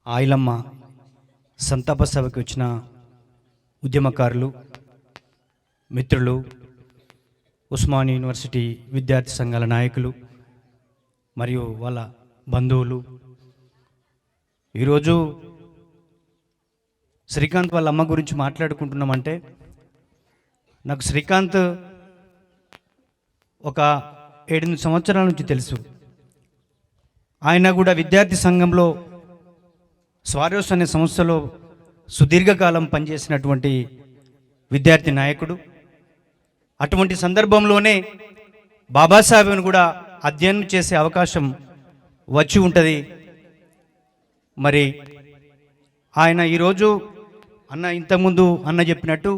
ఆయిలమ్మ సంతాప సభకి వచ్చిన ఉద్యమకారులు, మిత్రులు, ఉస్మానియా యూనివర్సిటీ విద్యార్థి సంఘాల నాయకులు మరియు వాళ్ళ బంధువులు, ఈరోజు శ్రీకాంత్ వాళ్ళ అమ్మ గురించి మాట్లాడుకుంటున్నామంటే, నాకు శ్రీకాంత్ ఒక 7-8 సంవత్సరాల నుంచి తెలుసు. ఆయన కూడా విద్యార్థి సంఘంలో స్వారోస్ అనే సంస్థలో సుదీర్ఘకాలం పనిచేసినటువంటి విద్యార్థి నాయకుడు. అటువంటి సందర్భంలోనే బాబాసాహెబ్ను కూడా అధ్యయనం చేసే అవకాశం వచ్చి ఉంటుంది. మరి ఆయన ఈరోజు ఇంతకుముందు అన్న చెప్పినట్టు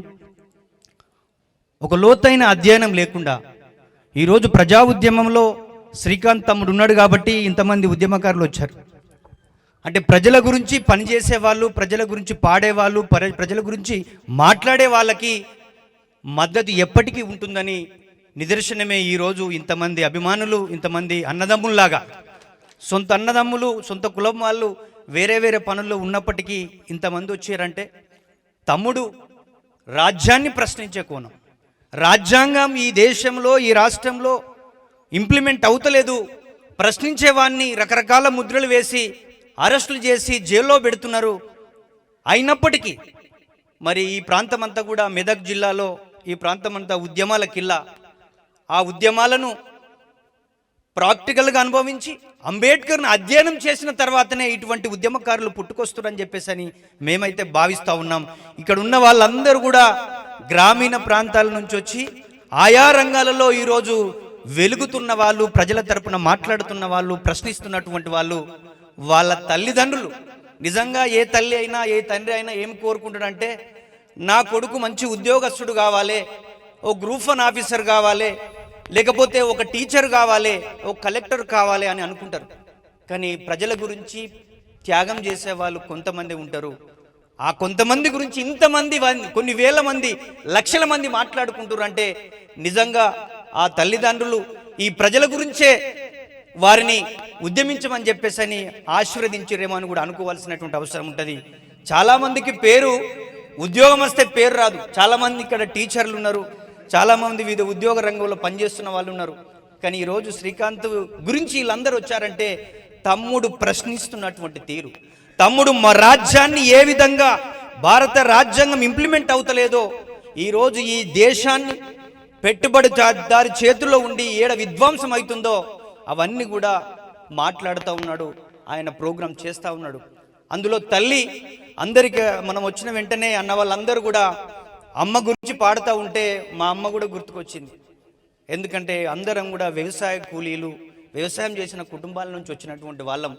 ఒక లోతైన అధ్యయనం లేకుండా ఈరోజు ప్రజా ఉద్యమంలో శ్రీకాంత్ తమ్ముడు ఉన్నాడు కాబట్టి ఇంతమంది ఉద్యమకారులు వచ్చారు. అంటే ప్రజల గురించి పనిచేసే వాళ్ళు, ప్రజల గురించి పాడేవాళ్ళు, ప్రజల గురించి మాట్లాడే వాళ్ళకి మద్దతు ఎప్పటికీ ఉంటుందని నిదర్శనమే ఈరోజు ఇంతమంది అభిమానులు, ఇంతమంది అన్నదమ్ముల్లాగా, సొంత అన్నదమ్ములు, సొంత కులం వాళ్ళు వేరే వేరే పనుల్లో ఉన్నప్పటికీ ఇంతమంది వచ్చారంటే తమ్ముడు రాజ్యాన్ని ప్రశ్నించే కోణం, రాజ్యాంగం ఈ దేశంలో, ఈ రాష్ట్రంలో ఇంప్లిమెంట్ అవుతలేదు, ప్రశ్నించేవాడిని రకరకాల ముద్రలు వేసి అరెస్టులు చేసి జైల్లో పెడుతున్నారు. అయినప్పటికీ మరి ఈ ప్రాంతమంతా కూడా మెదక్ జిల్లాలో ఈ ప్రాంతమంతా ఉద్యమాల కిల్లా. ఆ ఉద్యమాలను ప్రాక్టికల్గా అనుభవించి అంబేద్కర్ను అధ్యయనం చేసిన తర్వాతనే ఇటువంటి ఉద్యమకారులు పుట్టుకొస్తారని చెప్పేసి మేమైతే భావిస్తూ ఉన్నాం. ఇక్కడ ఉన్న వాళ్ళందరూ కూడా గ్రామీణ ప్రాంతాల నుంచి వచ్చి ఆయా రంగాలలో ఈరోజు వెలుగుతున్న వాళ్ళు, ప్రజల తరపున మాట్లాడుతున్న వాళ్ళు, ప్రశ్నిస్తున్నటువంటి వాళ్ళు, వాళ్ళ తల్లిదండ్రులు. నిజంగా ఏ తల్లి అయినా ఏ తండ్రి అయినా ఏం కోరుకుంటాడంటే, నా కొడుకు మంచి ఉద్యోగస్తుడు కావాలి, ఓ గ్రూప్ 1 ఆఫీసర్ కావాలి, లేకపోతే ఒక టీచర్ కావాలి, ఒక కలెక్టర్ కావాలి అని అనుకుంటారు. కానీ ప్రజల గురించి త్యాగం చేసే వాళ్ళు కొంతమంది ఉంటారు. ఆ కొంతమంది గురించి ఇంతమంది, కొన్ని వేల మంది, లక్షల మంది మాట్లాడుకుంటారు అంటే నిజంగా ఆ తల్లిదండ్రులు ఈ ప్రజల గురించే వారిని ఉద్యమించమని చెప్పేసి ఆశీర్వదించారేమో అని కూడా అనుకోవాల్సినటువంటి అవసరం ఉంటుంది. చాలామందికి పేరు, ఉద్యోగం వస్తే పేరు రాదు. చాలామంది ఇక్కడ టీచర్లు ఉన్నారు, చాలామంది వివిధ ఉద్యోగ రంగంలో పనిచేస్తున్న వాళ్ళు ఉన్నారు. కానీ ఈరోజు శ్రీకాంత్ గురించి వీళ్ళందరూ వచ్చారంటే తమ్ముడు ప్రశ్నిస్తున్నటువంటి తీరు, తమ్ముడు మా రాజ్యాన్ని ఏ విధంగా భారత రాజ్యాంగం ఇంప్లిమెంట్ అవుతలేదో, ఈరోజు ఈ దేశాన్ని పెట్టుబడిదారి చేతుల్లో ఉండి ఏడ విధ్వంసం అవుతుందో అవన్నీ కూడా మాట్లాడుతూ ఉన్నాడు, ఆయన ప్రోగ్రాం చేస్తూ ఉన్నాడు. అందులో తల్లి అందరికీ మనం వచ్చిన వెంటనే అన్న వాళ్ళందరూ కూడా అమ్మ గురించి పాడుతూ ఉంటే మా అమ్మ కూడా గుర్తుకొచ్చింది. ఎందుకంటే అందరం కూడా వ్యవసాయ కూలీలు, వ్యవసాయం చేసిన కుటుంబాల నుంచి వచ్చినటువంటి వాళ్ళం.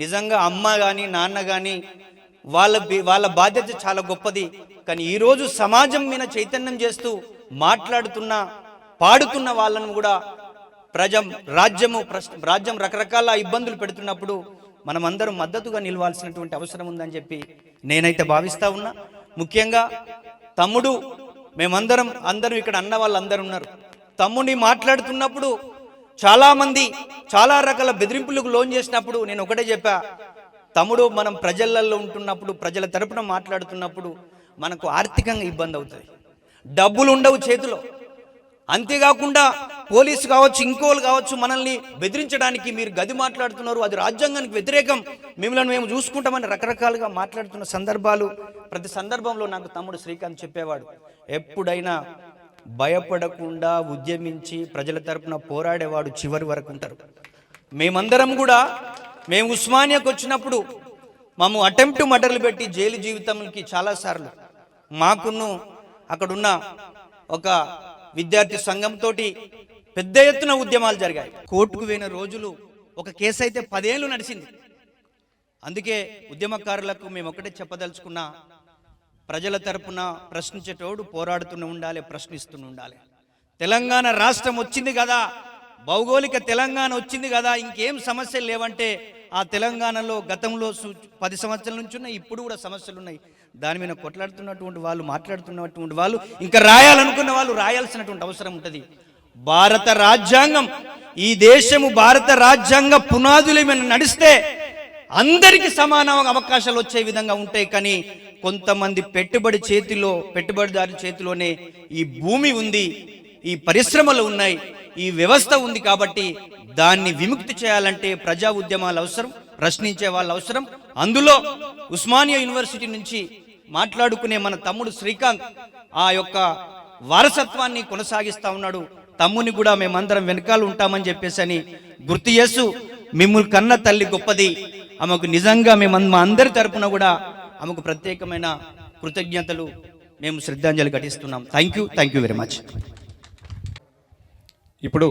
నిజంగా అమ్మ కానీ నాన్న కానీ వాళ్ళ బాధ్యత చాలా గొప్పది. కానీ ఈరోజు సమాజం మీద చైతన్యం చేస్తూ మాట్లాడుతున్న, పాడుతున్న వాళ్ళను కూడా రాజ్యం రకరకాల ఇబ్బందులు పెడుతున్నప్పుడు మనమందరం మద్దతుగా నిలవాల్సినటువంటి అవసరం ఉందని చెప్పి నేనైతే భావిస్తూ ఉన్నా. ముఖ్యంగా తమ్ముడు, అందరం ఇక్కడ అన్న వాళ్ళందరూ ఉన్నారు. తమ్ముడిని మాట్లాడుతున్నప్పుడు చాలామంది చాలా రకాల బెదిరింపులకు లోన్ చేసినప్పుడు నేను ఒకటే చెప్పా, తమ్ముడు మనం ప్రజలలో ఉంటున్నప్పుడు, ప్రజల తరపున మాట్లాడుతున్నప్పుడు మనకు ఆర్థికంగా ఇబ్బంది అవుతుంది, డబ్బులు ఉండవు చేతిలో. అంతేకాకుండా పోలీసు కావచ్చు, ఇంకోళ్ళు కావచ్చు, మనల్ని బెదిరించడానికి మీరు గది మాట్లాడుతున్నారు, అది రాజ్యాంగానికి వ్యతిరేకం, మిమ్మల్ని మేము చూసుకుంటామని రకరకాలుగా మాట్లాడుతున్న సందర్భాలు ప్రతి సందర్భంలో నాకు తమ్ముడు శ్రీకాంత్ చెప్పేవాడు. ఎప్పుడైనా భయపడకుండా ఉద్యమించి ప్రజల తరపున పోరాడేవాడు చివరి వరకు ఉంటారు. మేమందరం కూడా మేము ఉస్మానియాకు వచ్చినప్పుడు అటెంప్ట్ మర్డర్లు పెట్టి జైలు జీవితంకి చాలాసార్లు మాకును అక్కడున్న ఒక విద్యార్థి సంఘంతో పెద్ద ఎత్తున ఉద్యమాలు జరిగాయి. కోర్టుకు పోయిన రోజులు, ఒక కేసు అయితే 10 ఏళ్ళు నడిచింది. అందుకే ఉద్యమకారులకు మేము ఒకటే చెప్పదలుచుకున్నా, ప్రజల తరపున ప్రశ్నించేటోడు పోరాడుతూనే ఉండాలి, ప్రశ్నిస్తూనే ఉండాలి. తెలంగాణ రాష్ట్రం వచ్చింది కదా, భౌగోళిక తెలంగాణ వచ్చింది కదా, ఇంకేం సమస్యలు లేవంటే ఆ తెలంగాణలో గతంలో 10 సంవత్సరాల నుంచి ఉన్నాయి, ఇప్పుడు కూడా సమస్యలు ఉన్నాయి. దాని మీద కొట్లాడుతున్నటువంటి వాళ్ళు, మాట్లాడుతున్నటువంటి వాళ్ళు, ఇంకా రాయాలనుకున్న వాళ్ళు రాయాల్సినటువంటి అవసరం ఉంటుంది. భారత రాజ్యాంగం, ఈ దేశము భారత రాజ్యాంగ పునాదుల మీద నడిస్తే అందరికీ సమాన అవకాశాలు వచ్చే విధంగా ఉంటాయి. కానీ కొంతమంది పెట్టుబడిదారు చేతిలోనే ఈ భూమి ఉంది, ఈ పరిశ్రమలు ఉన్నాయి, ఈ వ్యవస్థ ఉంది. కాబట్టి దాన్ని విముక్తి చేయాలంటే ప్రజా ఉద్యమాలు అవసరం, ప్రశ్నించే వాళ్ళు అవసరం. అందులో ఉస్మానియా యూనివర్సిటీ నుంచి మాట్లాడుకునే మన తమ్ముడు శ్రీకాంత్ ఆ యొక్క వారసత్వాన్ని కొనసాగిస్తా ఉన్నాడు. తమ్ముని కూడా మేమందరం వెనకాల ఉంటామని చెప్పేసి అని గుర్తు చేస్తూ, మిమ్మల్ని కన్న తల్లి గొప్పది, ఆమెకు నిజంగా మా అందరి తరపున కూడా ఆమెకు ప్రత్యేకమైన కృతజ్ఞతలు, మేము శ్రద్ధాంజలి ఘటిస్తున్నాం. Thank you very much. ఇప్పుడు